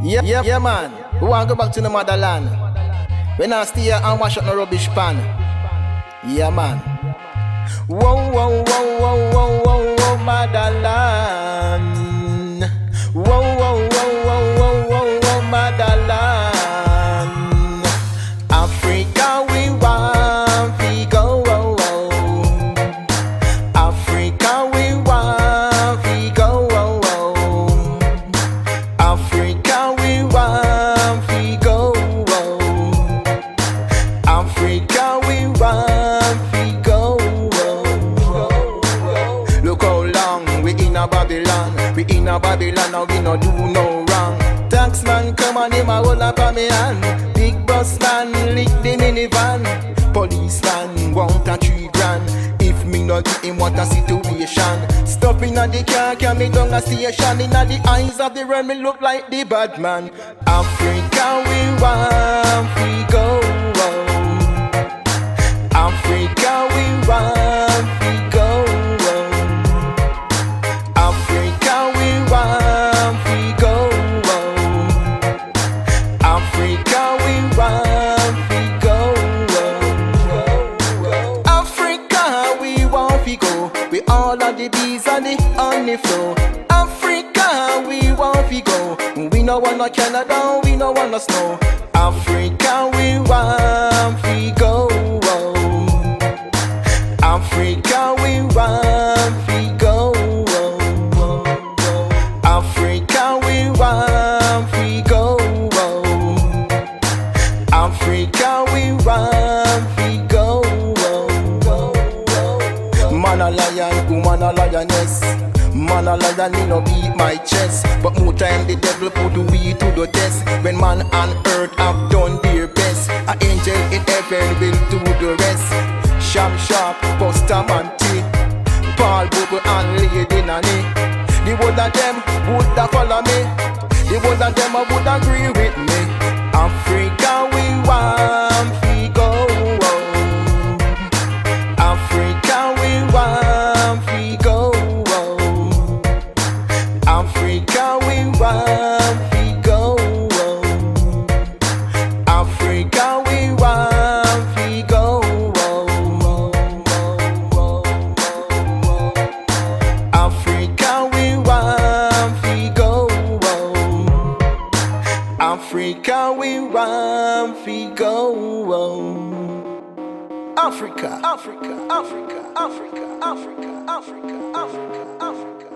Yeah, man. We want to go back to the motherland. When I stay here and wash up no rubbish pan. Yeah, man. Whoa, whoa, whoa, whoa, whoa, whoa, whoa, motherland. Whoa, whoa, whoa, whoa, whoa, whoa, whoa, motherland. Africa, we want to go. Whoa, whoa. Africa, we want to go. Whoa, whoa. Africa, we want to go. Whoa. Africa, we want to go. Look how long we in a Babylon. We in a Babylon and we no do no wrong. Taxman come and him a hold up on me hand. Big boss man lick the minivan. Policeman want a 3 grand. If me not give him what a situation. Stop in a the car, carry me down a station. In a the eyes of the world me look like the bad man. Africa we want to go. Africa we want to go. Africa we want to go. Africa we want to go. Africa we want to go. We all of the bees and the honey flow. Africa we want to go. We no want no Canada, we no want no snow. Africa we want to go. Africa we want to go. Africa we want to go. Africa we want to go. Man a lion, woman a lioness. Man a lion, me no beat my chest. But more time the devil put we to the test. When man and earth have done their best, an angel in heaven will do the rest. Sharp, sharp, Buster Manti, Paul Bubble and Lady Nanny. The whole of them would follow me. The whole of them would agree with me. Africa we want to go. Africa we want to go. Africa we want to go. Africa we want to go. Africa we want to go. Africa we want to go. Africa, Africa, Africa, Africa, Africa, Africa, Africa, Africa.